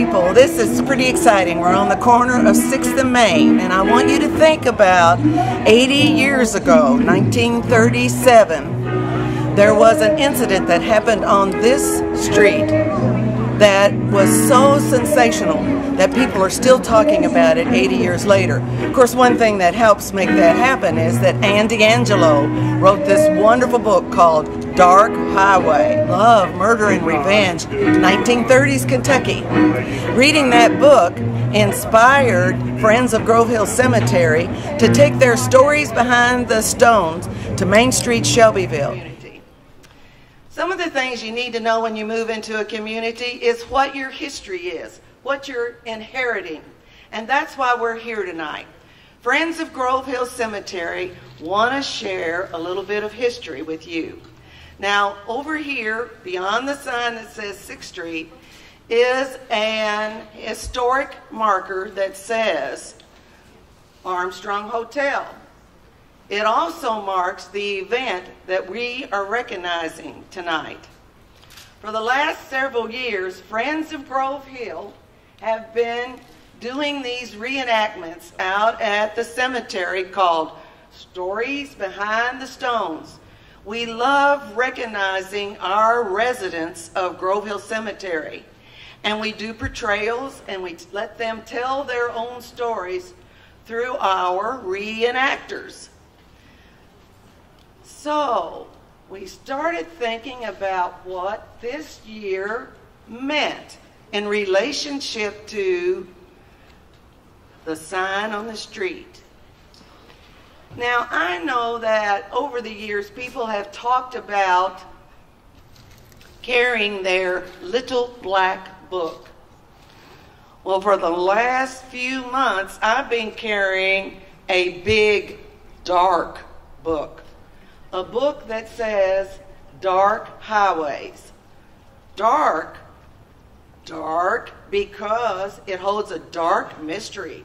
people, this is pretty exciting. We're on the corner of 6th and Main, and I want you to think about 80 years ago, 1937, there was an incident that happened on this street that was so sensational that people are still talking about it 80 years later. Of course, one thing that helps make that happen is that Anne D'Angelo wrote this wonderful book called Dark Highway, Love, Murder, and Revenge, 1930s Kentucky. Reading that book inspired Friends of Grove Hill Cemetery to take their stories behind the stones to Main Street, Shelbyville. Some of the things you need to know when you move into a community is what your history is, what you're inheriting. And that's why we're here tonight. Friends of Grove Hill Cemetery want to share a little bit of history with you. Now, over here, beyond the sign that says 6th Street, is an historic marker that says Armstrong Hotel. It also marks the event that we are recognizing tonight. For the last several years, Friends of Grove Hill have been doing these reenactments out at the cemetery called Stories Behind the Stones. We love recognizing our residents of Grove Hill Cemetery, and we do portrayals and we let them tell their own stories through our reenactors. So we started thinking about what this year meant in relationship to the sign on the street. Now, I know that over the years people have talked about carrying their little black book. Well, for the last few months, I've been carrying a big, dark book. A book that says Dark Highways. Dark because it holds a dark mystery.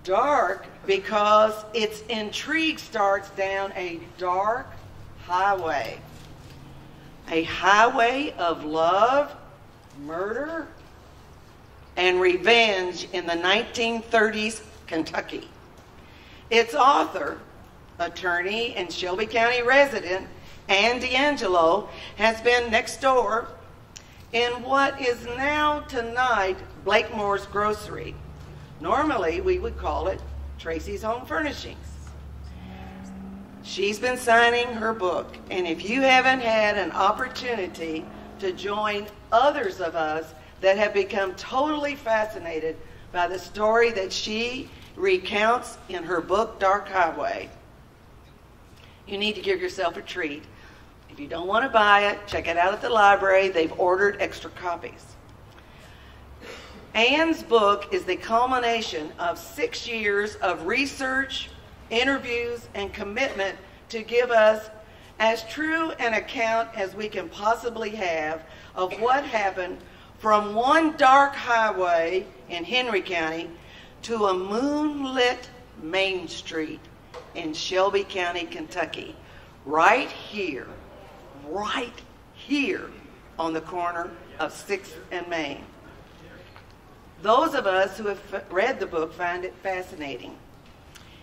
Dark because its intrigue starts down a dark highway. A highway of love, murder, and revenge in the 1930s Kentucky. Its author, attorney and Shelby County resident, Anne D'Angelo, has been next door in what is now tonight Blakemore's Grocery. Normally we would call it Tracy's Home Furnishings. She's been signing her book, and if you haven't had an opportunity to join others of us that have become totally fascinated by the story that she recounts in her book Dark Highway, you need to give yourself a treat. If you don't want to buy it, check it out at the library. They've ordered extra copies. Anne's book is the culmination of 6 years of research, interviews, and commitment to give us as true an account as we can possibly have of what happened from one dark highway in Henry County to a moonlit Main Street in Shelby County, Kentucky, right here on the corner of 6th and Main. Those of us who have read the book find it fascinating.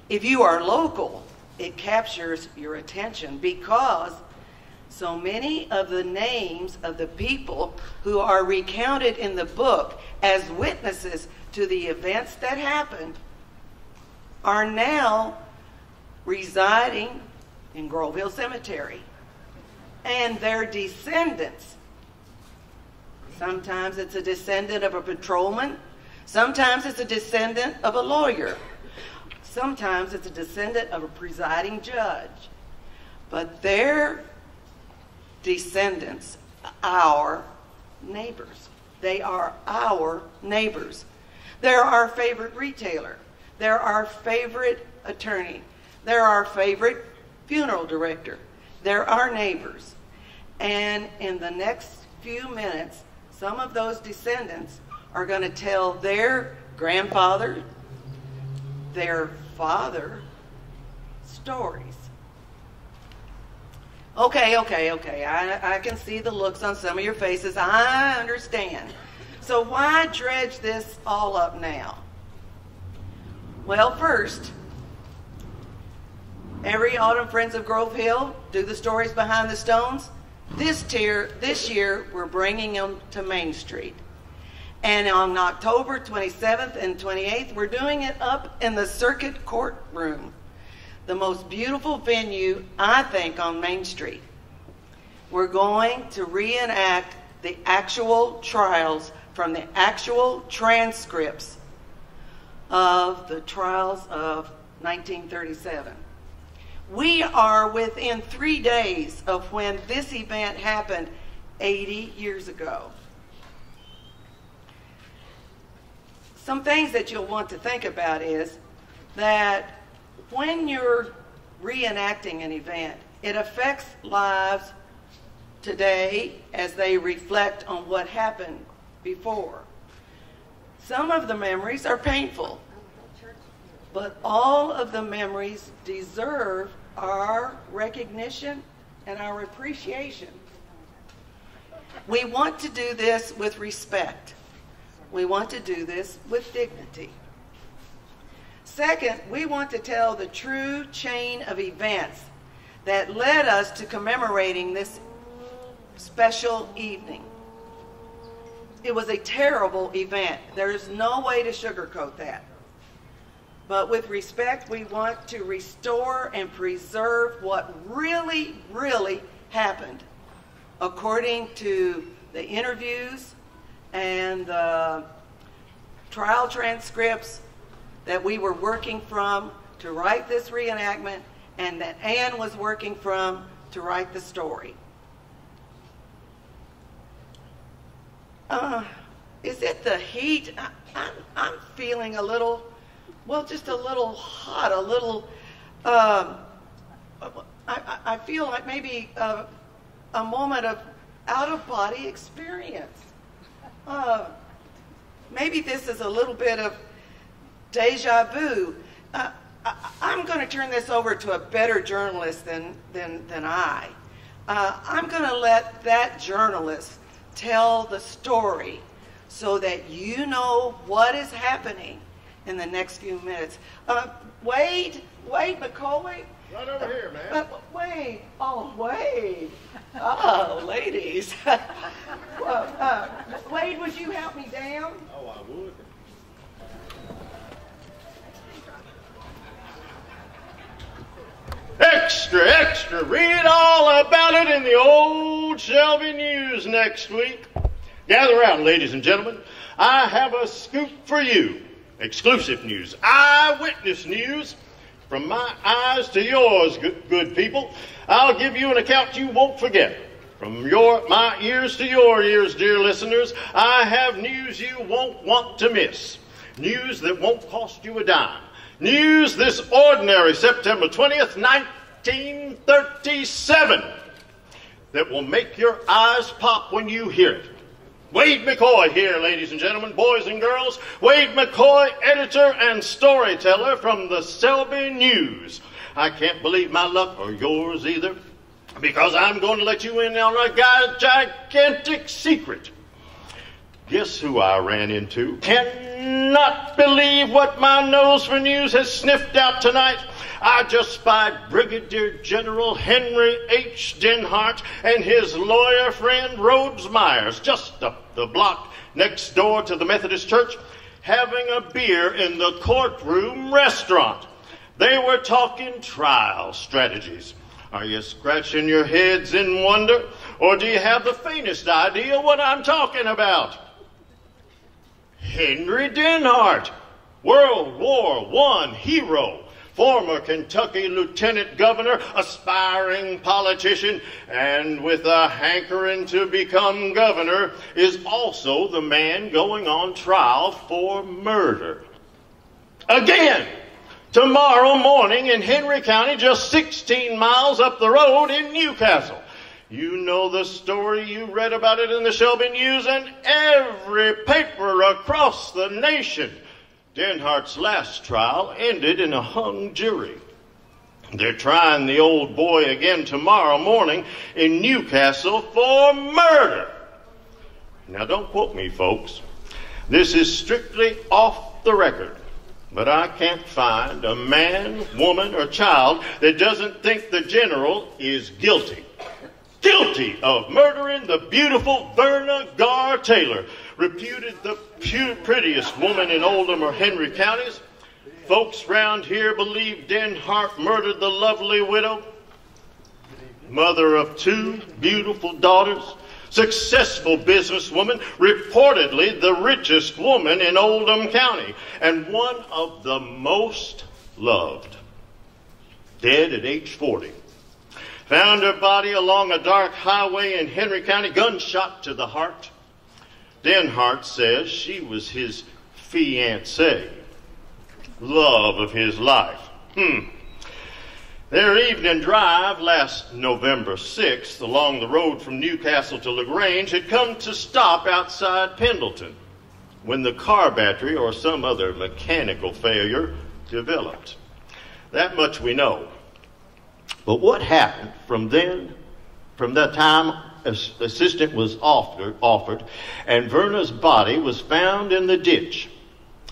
If you are local, it captures your attention because so many of the names of the people who are recounted in the book as witnesses to the events that happened are now residing in Grove Hill Cemetery. And their descendants, sometimes it's a descendant of a patrolman, sometimes it's a descendant of a lawyer, sometimes it's a descendant of a presiding judge. But their descendants are our neighbors. They are our neighbors. They're our favorite retailer. They're our favorite attorney. They're our favorite funeral director. They're our neighbors. And in the next few minutes, some of those descendants are going to tell their grandfather, their father, stories. Okay. I can see the looks on some of your faces. I understand. So why dredge this all up now? Well, first, every autumn Friends of Grove Hill do the stories behind the stones. This year, we're bringing them to Main Street. And on October 27th and 28th, we're doing it up in the Circuit Court Room, the most beautiful venue, I think, on Main Street. We're going to reenact the actual trials from the actual transcripts of the trials of 1937. We are within 3 days of when this event happened 80 years ago. Some things that you'll want to think about is that when you're reenacting an event, it affects lives today as they reflect on what happened before. Some of the memories are painful, but all of the memories deserve our recognition and our appreciation. We want to do this with respect. We want to do this with dignity. Second, we want to tell the true chain of events that led us to commemorating this special evening. It was a terrible event. There's no way to sugarcoat that. But with respect, we want to restore and preserve what really, really happened according to the interviews and the trial transcripts that we were working from to write this reenactment, and that Anne was working from to write the story. Is it the heat? I'm feeling a little, well, just a little hot, a little, I feel like maybe a moment of out-of-body experience. Maybe this is a little bit of deja vu. I'm going to turn this over to a better journalist than I. I'm going to let that journalist tell the story so that you know what is happening in the next few minutes. Wade McCoy? Right over here, man. Wade. Oh, Wade. Oh, ladies. Wade, would you help me down? Oh, I would. Extra, extra. Read all about it in the old Shelby News next week. Gather around, ladies and gentlemen. I have a scoop for you. Exclusive news. Eyewitness news. From my eyes to yours, good people. I'll give you an account you won't forget. From my ears to your ears, dear listeners, I have news you won't want to miss. News that won't cost you a dime. News this ordinary September 20th, 1937 that will make your eyes pop when you hear it. Wade McCoy here, ladies and gentlemen, boys and girls. Wade McCoy, editor and storyteller from the Shelby News. I can't believe my luck, or yours either, because I'm going to let you in on a gigantic secret. Guess who I ran into? Cannot believe what my nose for news has sniffed out tonight. I just spied Brigadier General Henry H. Denhardt and his lawyer friend Rhodes Myers just up the block next door to the Methodist Church having a beer in the courtroom restaurant. They were talking trial strategies. Are you scratching your heads in wonder, or do you have the faintest idea what I'm talking about? Henry Denhardt, World War I hero, former Kentucky lieutenant governor, aspiring politician, and with a hankering to become governor, is also the man going on trial for murder. Again, tomorrow morning in Henry County, just 16 miles up the road in Newcastle. You know the story, you read about it in the Shelby News and every paper across the nation. Denhardt's last trial ended in a hung jury. They're trying the old boy again tomorrow morning in Newcastle for murder. Now don't quote me, folks. This is strictly off the record, but I can't find a man, woman, or child that doesn't think the general is guilty. Guilty of murdering the beautiful Verna Gar Taylor, reputed the prettiest woman in Oldham or Henry counties. Folks round here believe Denhardt murdered the lovely widow, mother of 2 beautiful daughters, successful businesswoman, reportedly the richest woman in Oldham County, and one of the most loved. Dead at age 40. Found her body along a dark highway in Henry County, gunshot to the heart. Denhardt says she was his fiancée, love of his life. Their evening drive last November 6th along the road from Newcastle to LaGrange had come to stop outside Pendleton when the car battery or some other mechanical failure developed. That much we know. But what happened from that time assistance was offered and Verna's body was found in the ditch,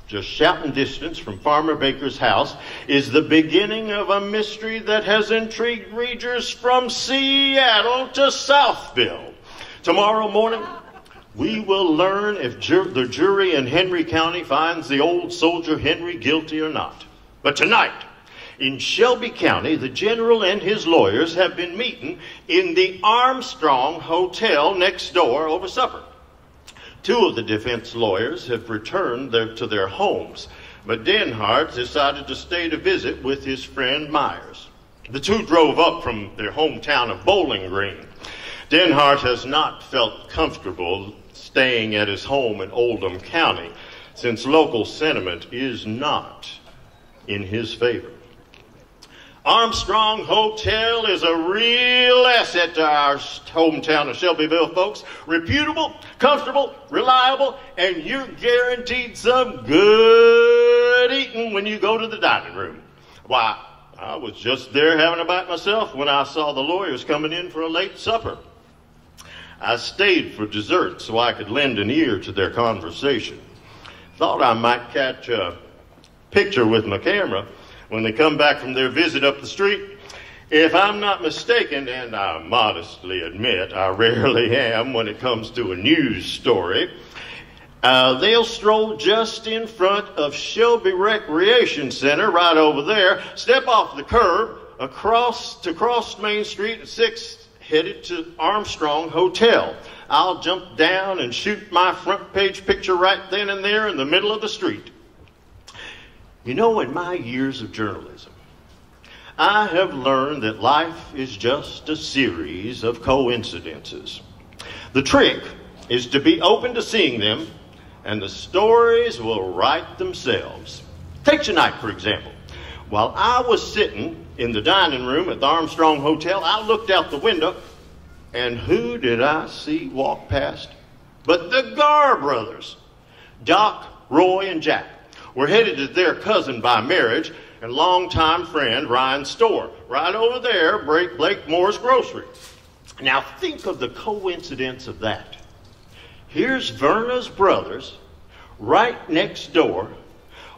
just shouting distance from Farmer Baker's house, is the beginning of a mystery that has intrigued readers from Seattle to Southville. Tomorrow morning, we will learn if the jury in Henry County finds the old soldier Henry guilty or not. But tonight, in Shelby County, the general and his lawyers have been meeting in the Armstrong Hotel next door over supper. 2 of the defense lawyers have returned to their homes, but Denhardt decided to stay to visit with his friend Myers. The 2 drove up from their hometown of Bowling Green. Denhardt has not felt comfortable staying at his home in Oldham County, since local sentiment is not in his favor. Armstrong Hotel is a real asset to our hometown of Shelbyville, folks. Reputable, comfortable, reliable, and you're guaranteed some good eating when you go to the dining room. Why, I was just there having a bite myself when I saw the lawyers coming in for a late supper. I stayed for dessert so I could lend an ear to their conversation. Thought I might catch a picture with my camera when they come back from their visit up the street. If I'm not mistaken, and I modestly admit I rarely am when it comes to a news story, they'll stroll just in front of Shelby Recreation Center right over there, step off the curb, across Main Street at 6th, headed to Armstrong Hotel. I'll jump down and shoot my front page picture right then and there in the middle of the street. You know, in my years of journalism, I have learned that life is just a series of coincidences. The trick is to be open to seeing them, and the stories will write themselves. Take tonight, for example. While I was sitting in the dining room at the Armstrong Hotel, I looked out the window, and who did I see walk past? But the Gar brothers, Doc, Roy, and Jack, were headed to their cousin by marriage and longtime friend Ryan's store, right over there, Blake Moore's Grocery. Now think of the coincidence of that. Here's Verna's brothers right next door,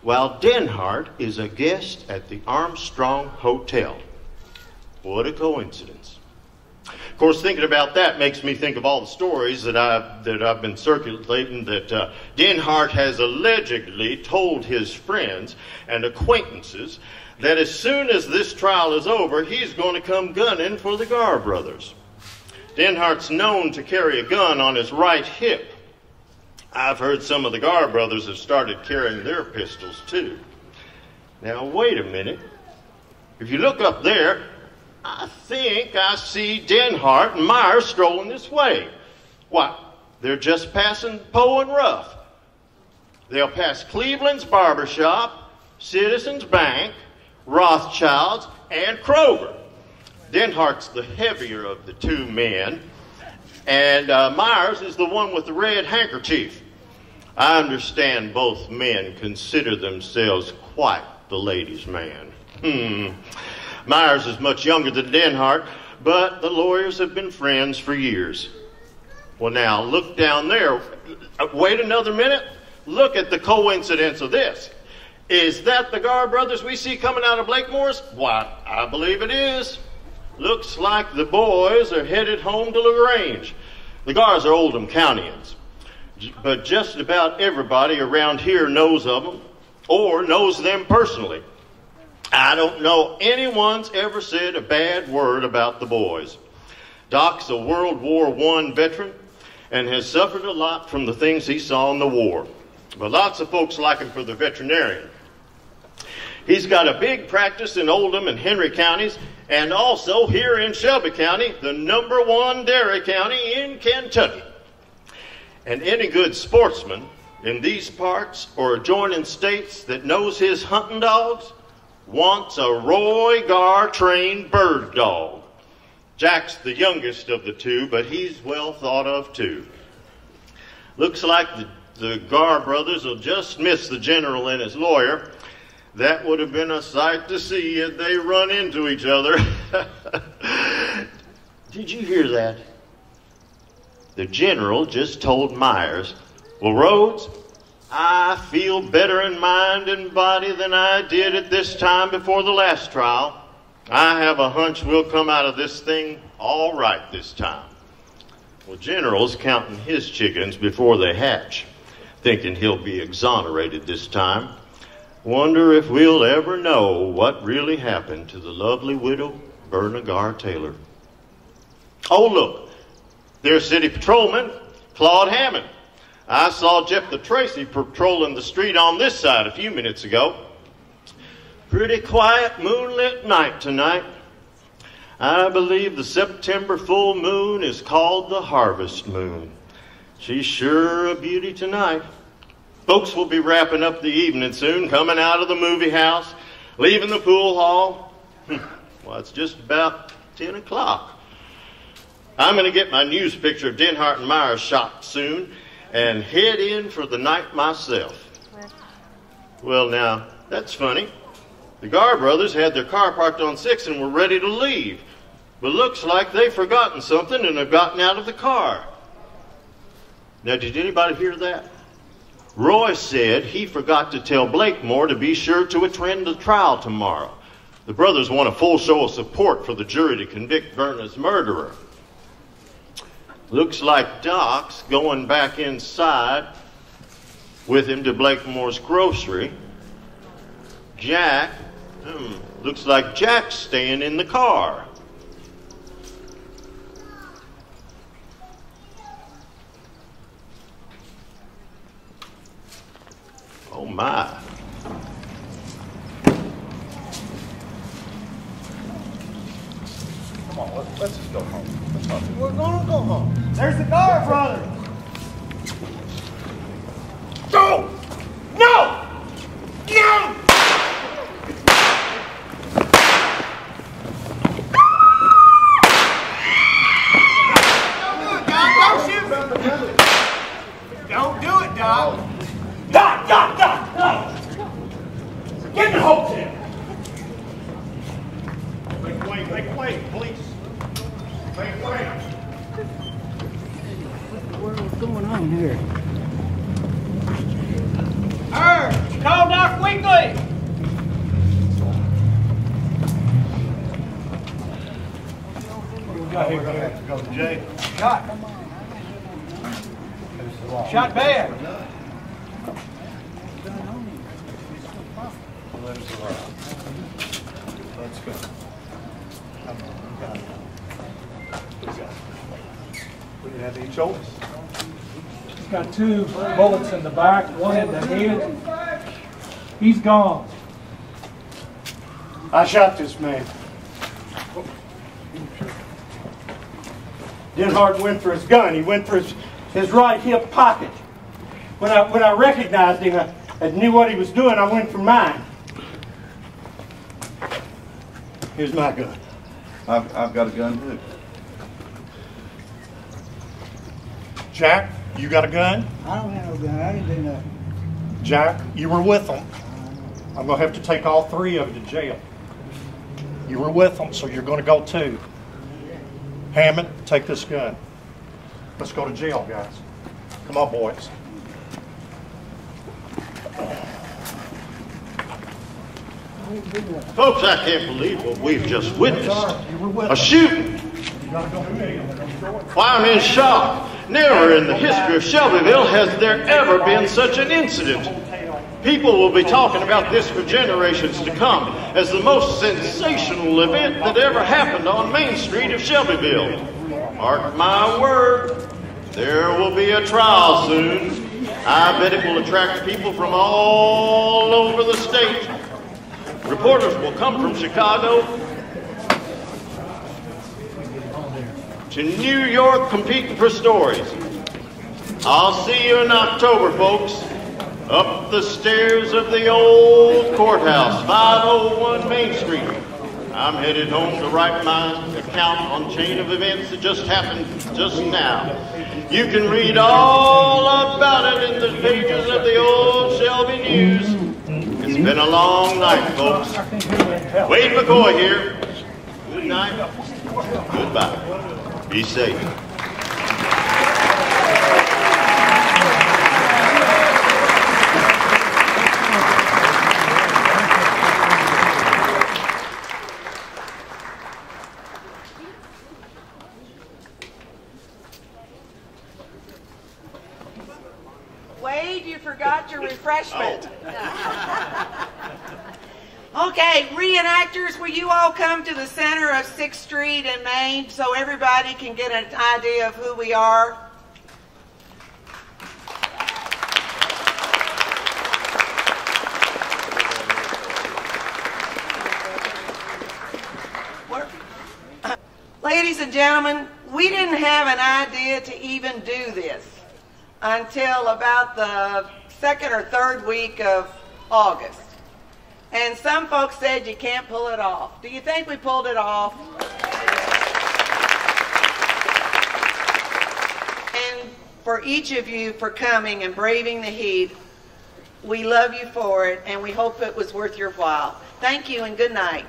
while Denhardt is a guest at the Armstrong Hotel. What a coincidence. Of course, thinking about that makes me think of all the stories that I've been circulating that Denhardt has allegedly told his friends and acquaintances that as soon as this trial is over, he's going to come gunning for the Gar brothers. Denhardt's known to carry a gun on his right hip. I've heard some of the Gar brothers have started carrying their pistols too. Now, wait a minute. If you look up there, I think I see Denhardt and Myers strolling this way. What? They're just passing Poe and Ruff. They'll pass Cleveland's Barbershop, Citizens Bank, Rothschild's, and Kroger. Denhardt's the heavier of the 2 men, and Myers is the one with the red handkerchief. I understand both men consider themselves quite the ladies' man. Myers is much younger than Denhardt, but the lawyers have been friends for years. Well, now, look down there. Wait another minute. look at the coincidence of this. Is that the Gar brothers we see coming out of Blakemore's? Why, I believe it is. Looks like the boys are headed home to LaGrange. The Gars are Oldham Countyans, but just about everybody around here knows of them or knows them personally. I don't know anyone's ever said a bad word about the boys. Doc's a World War I veteran and has suffered a lot from the things he saw in the war. But lots of folks like him for the veterinarian. He's got a big practice in Oldham and Henry counties, and also here in Shelby County, the #1 dairy county in Kentucky. And any good sportsman in these parts or adjoining states that knows his hunting dogs wants a Roy Gar trained bird dog. Jack's the youngest of the two, but he's well thought of too. Looks like the Gar brothers will just miss the general and his lawyer. That would have been a sight to see if they run into each other. Did you hear that? The general just told Myers, "Well, Rhodes, I feel better in mind and body than I did at this time before the last trial. I have a hunch we'll come out of this thing all right this time." Well, General's counting his chickens before they hatch, thinking he'll be exonerated this time. Wonder if we'll ever know what really happened to the lovely widow, Berna Gar Taylor. Oh, look, there's City Patrolman Claude Hammond. I saw Jeff the Tracy patrolling the street on this side a few minutes ago. Pretty quiet moonlit night tonight. I believe the September full moon is called the Harvest Moon. She's sure a beauty tonight. Folks will be wrapping up the evening soon, coming out of the movie house, leaving the pool hall. Well, it's just about 10 o'clock. I'm going to get my news picture of Denhardt and Myers shot soon and head in for the night myself. Well, now, that's funny. The Gar brothers had their car parked on 6 and were ready to leave. But looks like they've forgotten something and have gotten out of the car. Now, did anybody hear that? Roy said he forgot to tell Blakemore to be sure to attend the trial tomorrow. The brothers want a full show of support for the jury to convict Berna's murderer. Looks like Doc's going back inside with him to Blakemore's grocery. Jack, looks like Jack's staying in the car. Oh my. Come on, let's just go home. We're gonna go home. There's the Gar brothers. Go! No! No! Don't do it, Doc. Doc! Get in the hotel! Make way, police. Make way. What the world is going on here? Call Doc Weekly. We're gonna have to go to jail. Shot bad. Let's go. We can have each oldest. He's got 2 bullets in the back, one in the head. He's gone. I shot this man. Denhardt went for his gun. He went for his right hip pocket. When I recognized him, I knew what he was doing. I went for mine. Here's my gun. I've got a gun too. Jack, you got a gun? I don't have no gun. I didn't do nothing. Jack, you were with them. I'm going to have to take all 3 of you to jail. You were with them, so you're going to go too. Hammond, take this gun. Let's go to jail, guys. Come on, boys. Folks, I can't believe what we've just witnessed. A shooting. Why, I'm in shock. Never in the history of Shelbyville has there ever been such an incident. People will be talking about this for generations to come as the most sensational event that ever happened on Main Street of Shelbyville. Mark my word, there will be a trial soon. I bet it will attract people from all over the state. Reporters will come from Chicago to New York competing for stories. I'll see you in October, folks. Up the stairs of the old courthouse, 501 Main Street. I'm headed home to write my account on chain of events that just happened just now. You can read all about it in the pages of the old Shelby News. It's been a long night, folks. Wade McCoy here. Good night. Goodbye. Be safe. Wade, you forgot your refreshment. Okay, reenactors, will you all come to the center of 6th Street and Main so everybody can get an idea of who we are? Ladies and gentlemen, we didn't have an idea to even do this until about the 2nd or 3rd week of August. And some folks said you can't pull it off. Do you think we pulled it off? And for each of you for coming and braving the heat, we love you for it, and we hope it was worth your while. Thank you and good night.